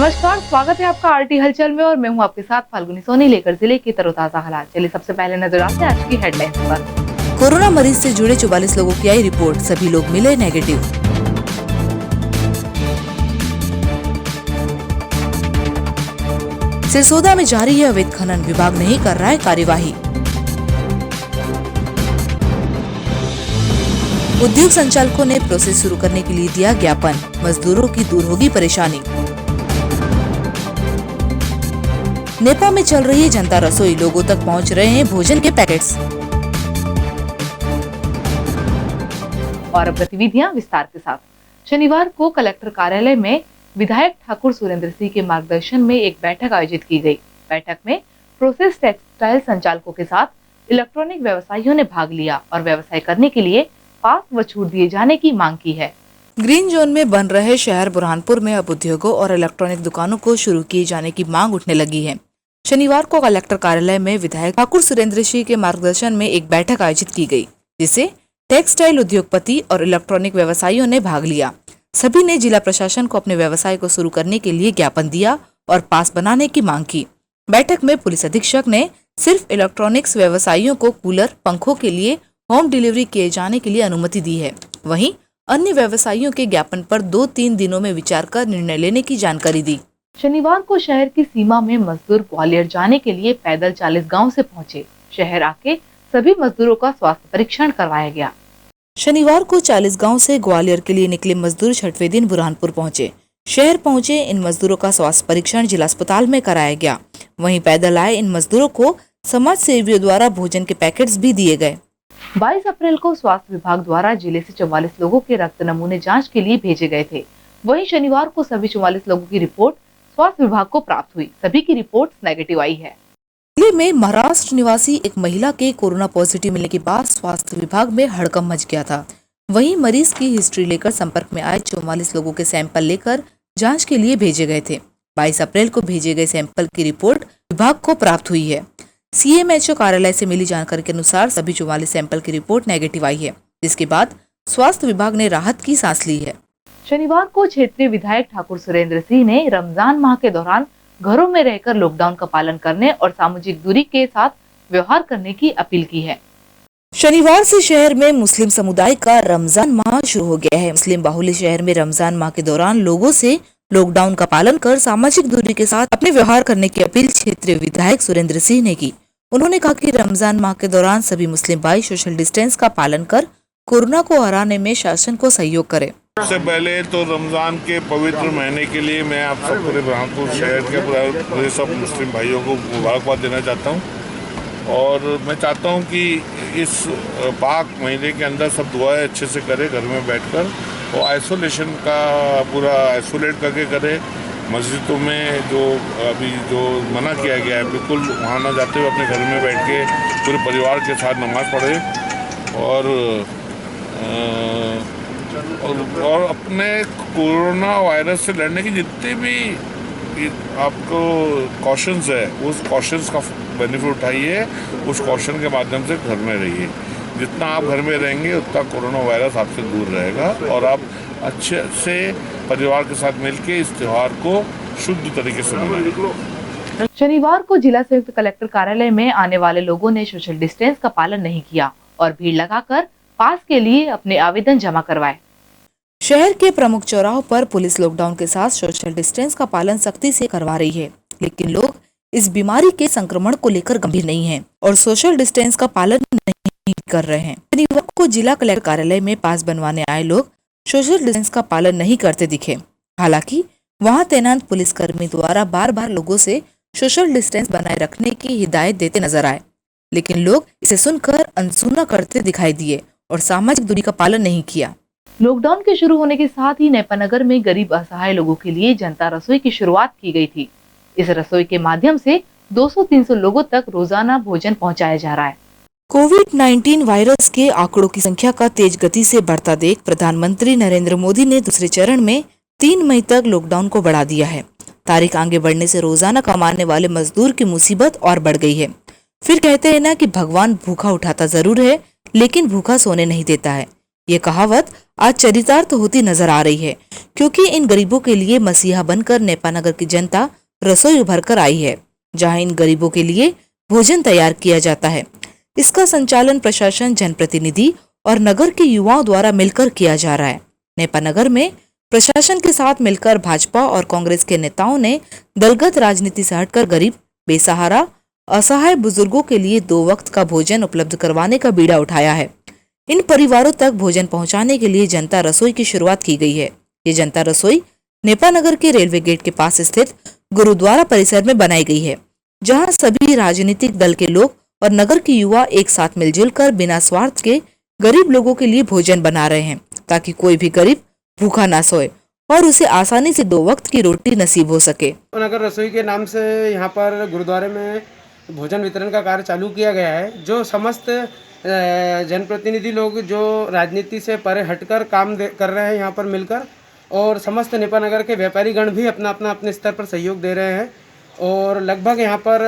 नमस्कार, स्वागत है आपका आरटी हलचल में और मैं हूं आपके साथ फाल्गुनी सोनी लेकर जिले की तरोताजा हालात। चलिए सबसे पहले नजर आते हैं आज की हेडलाइंस पर। कोरोना मरीज से जुड़े 44 लोगों की आई रिपोर्ट, सभी लोग मिले नेगेटिव। सिरसोदा में जारी है अवैध खनन, विभाग नहीं कर रहा है कार्यवाही। उद्योग संचालकों ने प्रोसेस शुरू करने के लिए दिया ज्ञापन, मजदूरों की दूर होगी परेशानी। नेपाल में चल रही है जनता रसोई, लोगों तक पहुंच रहे हैं भोजन के पैकेट्स। और अब गतिविधियां विस्तार के साथ। शनिवार को कलेक्टर कार्यालय में विधायक ठाकुर सुरेंद्र सिंह के मार्गदर्शन में एक बैठक आयोजित की गई। बैठक में प्रोसेस टेक्सटाइल संचालकों के साथ इलेक्ट्रॉनिक व्यवसायियों ने भाग लिया और व्यवसाय करने के लिए पास व छूट दिए जाने की मांग की है। ग्रीन जोन में बन रहे शहर बुरहानपुर में अब उद्योगों और इलेक्ट्रॉनिक दुकानों को शुरू किए जाने की मांग उठने लगी है। शनिवार को कलेक्टर कार्यालय में विधायक ठाकुर सुरेंद्र सिंह के मार्गदर्शन में एक बैठक आयोजित की गई, जिसे टेक्सटाइल उद्योगपति और इलेक्ट्रॉनिक व्यवसायियों ने भाग लिया। सभी ने जिला प्रशासन को अपने व्यवसाय को शुरू करने के लिए ज्ञापन दिया और पास बनाने की मांग की। बैठक में पुलिस अधीक्षक ने सिर्फ इलेक्ट्रॉनिक्स व्यवसायियों को कूलर, पंखों के लिए होम डिलीवरी किए जाने के लिए अनुमति दी है। वहीं अन्य व्यवसायियों के ज्ञापन पर 2-3 दिनों में विचार कर निर्णय लेने की जानकारी दी। शनिवार को शहर की सीमा में मजदूर ग्वालियर जाने के लिए पैदल 40 गांव से पहुंचे। शहर आके सभी मजदूरों का स्वास्थ्य परीक्षण करवाया गया। शनिवार को 40 गांव से ग्वालियर के लिए निकले मजदूर छठवें दिन बुरहानपुर पहुंचे। शहर पहुंचे इन मजदूरों का स्वास्थ्य परीक्षण जिला अस्पताल में कराया गया। वहीं पैदल आए इन मजदूरों को समाज सेवियों द्वारा भोजन के पैकेट्स भी दिए गए। 22 अप्रैल को स्वास्थ्य विभाग द्वारा जिले से 44 लोगों के रक्त नमूने जांच के लिए भेजे गए थे। वहीं शनिवार को सभी 44 लोगों की रिपोर्ट स्वास्थ्य विभाग को प्राप्त हुई। सभी की रिपोर्ट नेगेटिव आई है। जिले में महाराष्ट्र निवासी एक महिला के कोरोना पॉजिटिव मिलने के बाद स्वास्थ्य विभाग में हड़कंप मच गया था। वहीं मरीज की हिस्ट्री लेकर संपर्क में आए 44 लोगों के सैंपल लेकर जांच के लिए भेजे गए थे। 22 अप्रैल को भेजे गए सैंपल की रिपोर्ट विभाग को प्राप्त हुई है। सीएमएचओ कार्यालय से मिली जानकारी के अनुसार सभी 44 सैंपल की रिपोर्ट नेगेटिव आई है, जिसके बाद स्वास्थ्य विभाग ने राहत की सांस ली है। शनिवार को क्षेत्रीय विधायक ठाकुर सुरेंद्र सिंह ने रमजान माह के दौरान घरों में रहकर लॉकडाउन का पालन करने और सामाजिक दूरी के साथ व्यवहार करने की अपील की है। शनिवार से शहर में मुस्लिम समुदाय का रमजान माह शुरू हो गया है। मुस्लिम बाहुल्य शहर में रमजान माह के दौरान लोगों से लॉकडाउन का पालन कर सामाजिक दूरी के साथ अपने व्यवहार करने की अपील क्षेत्रीय विधायक सुरेंद्र सिंह ने की। उन्होंने कहा कि रमजान माह के दौरान सभी मुस्लिम भाई सोशल डिस्टेंस का पालन कर कोरोना को हराने में शासन को सहयोग करें। सबसे पहले तो रमज़ान के पवित्र महीने के लिए मैं आप सब पूरे बुरहानपुर शहर के पूरे सब मुस्लिम भाइयों को मुबारकबाद देना चाहता हूं और मैं चाहता हूं कि इस पाक महीने के अंदर सब दुआएं अच्छे से करें, घर में बैठकर, और आइसोलेशन का पूरा आइसोलेट करके करें। मस्जिदों में जो अभी जो मना किया गया है, बिल्कुल वहाँ ना जाते हुए अपने घर में बैठ के पूरे परिवार के साथ नमाज़ पढ़ें और अपने कोरोना वायरस से लड़ने की जितने भी आपको कॉशंस है, उस कॉशंस का बेनिफिट उठाइए। उस कॉशन के माध्यम से घर में रहिए। जितना आप घर में रहेंगे उतना कोरोना वायरस आपसे दूर रहेगा और आप अच्छे से परिवार के साथ मिलकर इस त्योहार को शुद्ध तरीके से मनाएं। शनिवार को जिला संयुक्त कलेक्टर कार्यालय में आने वाले लोगों ने सोशल डिस्टेंस का पालन नहीं किया और भीड़ लगाकर पास के लिए अपने आवेदन जमा करवाए। शहर के प्रमुख चौराहों पर पुलिस लॉकडाउन के साथ सोशल डिस्टेंस का पालन सख्ती से करवा रही है, लेकिन लोग इस बीमारी के संक्रमण को लेकर गंभीर नहीं हैं और सोशल डिस्टेंस का पालन नहीं कर रहे हैं। शनिवार को जिला कलेक्टर कार्यालय में पास बनवाने आए लोग सोशल डिस्टेंस का पालन नहीं करते दिखे। हालांकि वहां तैनात पुलिसकर्मी द्वारा बार बार लोगों से सोशल डिस्टेंस बनाए रखने की हिदायत देते नजर आए, लेकिन लोग इसे सुनकर अनसुना करते दिखाई दिए और सामाजिक दूरी का पालन नहीं किया। लॉकडाउन के शुरू होने के साथ ही नेपानगर में गरीब असहाय लोगों के लिए जनता रसोई की शुरुआत की गई थी। इस रसोई के माध्यम से 200-300 लोगों तक रोजाना भोजन पहुंचाया जा रहा है। कोविड-19 वायरस के आंकड़ों की संख्या का तेज गति से बढ़ता देख प्रधानमंत्री नरेंद्र मोदी ने दूसरे चरण में 3 मई तक लॉकडाउन को बढ़ा दिया है। तारीख आगे बढ़ने से रोजाना कमाने वाले मजदूर की मुसीबत और बढ़ गई है। फिर कहते हैं ना कि भगवान भूखा उठाता जरूर है, लेकिन भूखा सोने नहीं देता है। ये कहावत आज चरितार्थ होती नजर आ रही है, क्योंकि इन गरीबों के लिए मसीहा बनकर नेपानगर की जनता रसोई उभर कर आई है, जहां इन गरीबों के लिए भोजन तैयार किया जाता है। इसका संचालन प्रशासन, जनप्रतिनिधि और नगर के युवाओं द्वारा मिलकर किया जा रहा है। नेपानगर में प्रशासन के साथ मिलकर भाजपा और कांग्रेस के नेताओं ने दलगत राजनीति से हटकर गरीब, बेसहारा, असहाय बुजुर्गों के लिए 2 वक्त का भोजन उपलब्ध करवाने का बीड़ा उठाया है। इन परिवारों तक भोजन पहुंचाने के लिए जनता रसोई की शुरुआत की गई है। ये जनता रसोई नेपानगर के रेलवे गेट के पास स्थित गुरुद्वारा परिसर में बनाई गई है, जहां सभी राजनीतिक दल के लोग और नगर के युवा एक साथ मिलजुल कर बिना स्वार्थ के गरीब लोगों के लिए भोजन बना रहे हैं, ताकि कोई भी गरीब भूखा ना सोए और उसे आसानी से 2 वक्त की रोटी नसीब हो सके। नगर रसोई के नाम से यहाँ पर गुरुद्वारे में भोजन वितरण का कार्य चालू किया गया है, जो समस्त जनप्रतिनिधि लोग जो राजनीति से परे हटकर काम कर रहे हैं यहाँ पर मिलकर, और समस्त नेपानगर के व्यापारी गण भी अपने स्तर पर सहयोग दे रहे हैं। और लगभग यहाँ पर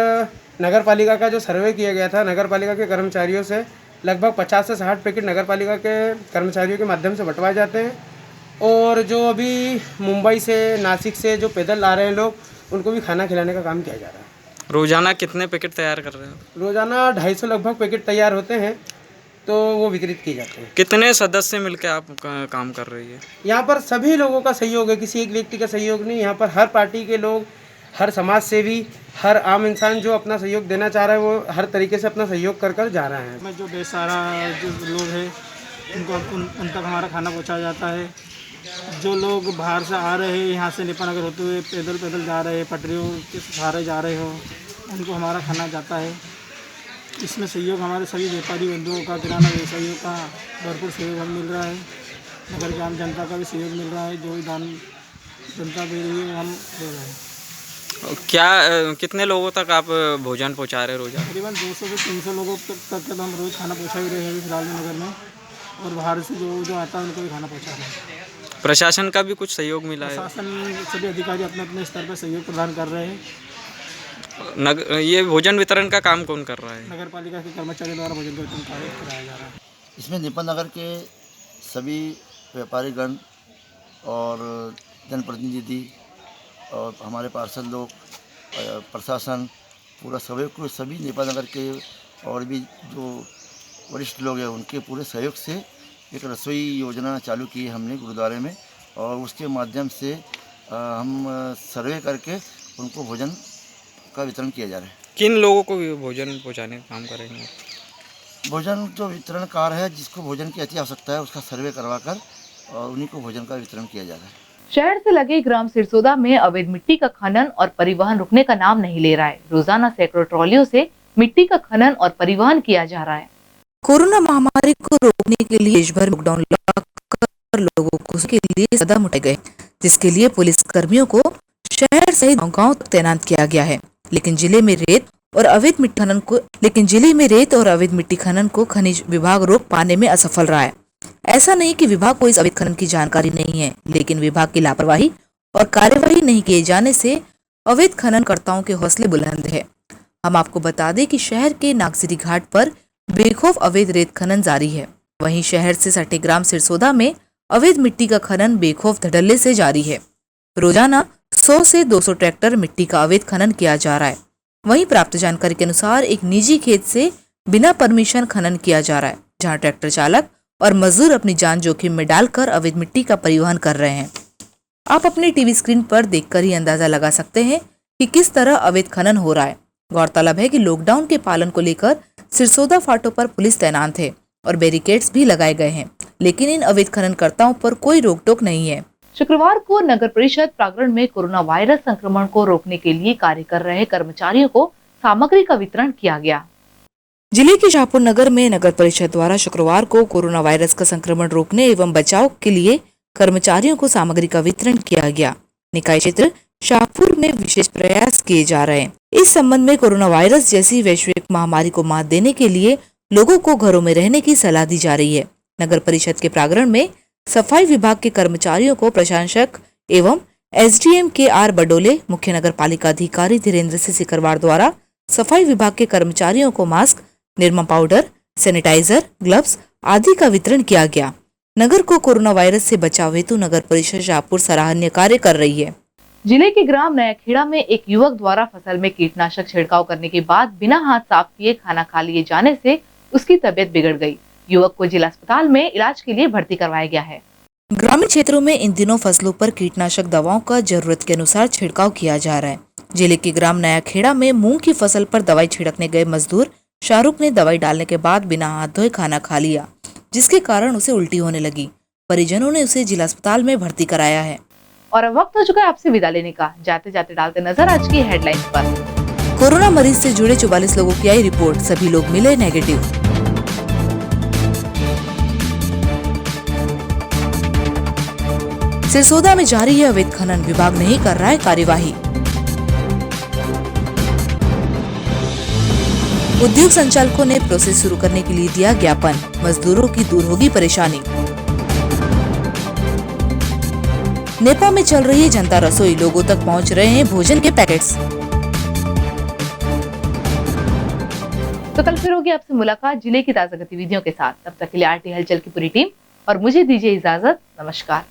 नगर पालिका का जो सर्वे किया गया था, नगर पालिका के कर्मचारियों से लगभग 50 से 60 पैकेट नगर पालिका के कर्मचारियों के माध्यम से बंटवाए जाते हैं। और जो अभी मुंबई से, नासिक से जो पैदल आ रहे हैं लोग, उनको भी खाना खिलाने का काम किया जा रहा है। रोजाना कितने पैकेट तैयार कर रहे हो? रोजाना 250 लगभग पैकेट तैयार होते हैं, तो वो वितरित किए जाते हैं। कितने सदस्य मिलकर आप काम कर रही है? यहाँ पर सभी लोगों का सहयोग है, किसी एक व्यक्ति का सहयोग नहीं। यहाँ पर हर पार्टी के लोग, हर समाज सेवी, हर आम इंसान जो अपना सहयोग देना चाह रहा है, वो हर तरीके से अपना सहयोग कर जा रहे हैं। में जो बेसहारा जो लोग हैं, उन तक हमारा खाना पहुँचाया जाता है। जो लोग बाहर से आ रहे हैं, यहाँ से नेपानगर होते हुए पैदल जा रहे हैं, पटरियों के सहारे जा रहे हो, उनको हमारा खाना जाता है। इसमें सहयोग हमारे सभी व्यापारी बंधुओं का, किराना व्यवसायियों का भरपूर सहयोग हमें मिल रहा है। नगर की आम जनता का भी सहयोग मिल रहा है, जो भी दान जनता दे रही है हम दे रहे हैं। क्या कितने लोगों तक आप भोजन पहुंचा रहे हैं रोजाना? तकरीबन 200 से 300 लोगों तक हम रोज़ खाना पहुँचा ही रहे हैं फिलहाल में नगर में, और बाहर से जो आता है उनको भी खाना पहुँचा रहे हैं। प्रशासन का भी कुछ सहयोग मिला है? प्रशासन, सभी अधिकारी अपने स्तर पर सहयोग प्रदान कर रहे हैं। ये भोजन वितरण का काम कौन कर रहा है? नगर पालिका के कर्मचारियों द्वारा भोजन वितरण कार्य कराया जा रहा है। इसमें नेपानगर के सभी व्यापारी गण और जनप्रतिनिधि और हमारे पार्षद लोग, प्रशासन, पूरा सभी नेपानगर के और भी जो वरिष्ठ लोग हैं, उनके पूरे सहयोग से एक रसोई योजना चालू की है हमने गुरुद्वारे में, और उसके माध्यम से हम सर्वे करके उनको भोजन का वितरण किया जा रहा है। किन लोगों को भोजन पहुंचाने का काम करेंगे? भोजन जो वितरण कार्य है, जिसको भोजन की अति आवश्यकता है, उसका सर्वे करवाकर और उन्हीं को भोजन का वितरण किया जा रहा है। शहर से लगे ग्राम सिरसोदा में अवैध मिट्टी का खनन और परिवहन रुकने का नाम नहीं ले रहा है। रोजाना सैकड़ों ट्रॉलियों से मिट्टी का खनन और परिवहन किया जा रहा है। कोरोना महामारी को रोकने के लिए देश भर लॉकडाउन लगाकर लोगों को के लिए कदम उठाए गए, जिसके लिए पुलिस कर्मियों को शहर सहित गांव तक तैनात किया गया है। लेकिन जिले में रेत और अवैध मिट्टी खनन को खनिज विभाग रोक पाने में असफल रहा है। ऐसा नहीं कि विभाग को इस अवैध खनन की जानकारी नहीं है, लेकिन विभाग की लापरवाही और कार्यवाही नहीं किए जाने से अवैध खननकर्ताओं के हौसले बुलंद है। हम आपको बता दें कि शहर के नागसिरी घाट पर बेखौफ अवैध रेत खनन जारी है। वहीं शहर से सटे ग्राम सिरसोदा में अवैध मिट्टी का खनन बेखौफ धड़ल्ले से जारी है। रोजाना 100 से 200 ट्रैक्टर मिट्टी का अवैध खनन किया जा रहा है। वहीं प्राप्त जानकारी के अनुसार एक निजी खेत से बिना परमिशन खनन किया जा रहा है, जहां ट्रैक्टर चालक और मजदूर अपनी जान जोखिम में डालकर अवैध मिट्टी का परिवहन कर रहे हैं। आप अपनी टीवी स्क्रीन पर देखकर ही अंदाजा लगा सकते हैं कि किस तरह अवैध खनन हो रहा है। गौरतलब है कि लॉकडाउन के पालन को लेकर सिरसोदा फाटों पर पुलिस तैनात है और बैरिकेड्स भी लगाए गए हैं, लेकिन इन अवैध खननकर्ताओं पर कोई रोक टोक नहीं है। शुक्रवार को नगर परिषद प्रांगण में कोरोना वायरस संक्रमण को रोकने के लिए कार्य कर रहे कर्मचारियों को सामग्री का वितरण किया गया। जिले के शाहपुर नगर में नगर परिषद द्वारा शुक्रवार को कोरोना वायरस का संक्रमण रोकने एवं बचाव के लिए कर्मचारियों को सामग्री का वितरण किया गया। निकाय क्षेत्र शाहपुर में विशेष प्रयास किए जा रहे हैं। इस संबंध में कोरोना वायरस जैसी वैश्विक महामारी को मात देने के लिए लोगों को घरों में रहने की सलाह दी जा रही है। नगर परिषद के प्रांगण में सफाई विभाग के कर्मचारियों को प्रशासक एवं एसडीएम के बडोले, मुख्य नगर पालिका अधिकारी धीरेन्द्र सिंह सिकरवार द्वारा सफाई विभाग के कर्मचारियों को mask, Nirma powder, sanitizer, gloves आदि का वितरण किया गया। नगर को कोरोना वायरस से बचाव हेतु नगर परिषद शाहपुर सराहनीय कार्य कर रही है। जिले के ग्राम नयाखेड़ा में एक युवक द्वारा फसल में कीटनाशक छिड़काव करने के बाद बिना हाथ साफ किए खाना खा लिए जाने से उसकी तबीयत बिगड़ गई। युवक को जिला अस्पताल में इलाज के लिए भर्ती करवाया गया है। ग्रामीण क्षेत्रों में इन दिनों फसलों पर कीटनाशक दवाओं का जरूरत के अनुसार छिड़काव किया जा रहा है। जिले के ग्राम नयाखेड़ा में मूंग की फसल पर दवाई छिड़कने गए मजदूर शाहरुख ने दवाई डालने के बाद बिना हाथ धोए खाना खा लिया, जिसके कारण उसे उल्टी होने लगी। परिजनों ने उसे जिला अस्पताल में भर्ती कराया है। और अब वक्त हो चुका है आपसे विदा लेने का। जाते जाते डालते नजर आज की हेडलाइंस पर। कोरोना मरीज से जुड़े 44 लोगों की आई रिपोर्ट, सभी लोग मिले नेगेटिव। सिरसोदा में जारी है अवैध खनन, विभाग नहीं कर रहा है कार्यवाही। उद्योग संचालकों ने प्रोसेस शुरू करने के लिए दिया ज्ञापन, मजदूरों की दूर होगी परेशानी। नेपा में चल रही है जनता रसोई, लोगों तक पहुंच रहे हैं भोजन के पैकेट्स। तो कल फिर होगी आपसे मुलाकात जिले की ताजा गतिविधियों के साथ। तब तक के लिए आरटी हलचल की पूरी टीम और मुझे दीजिए इजाजत। नमस्कार।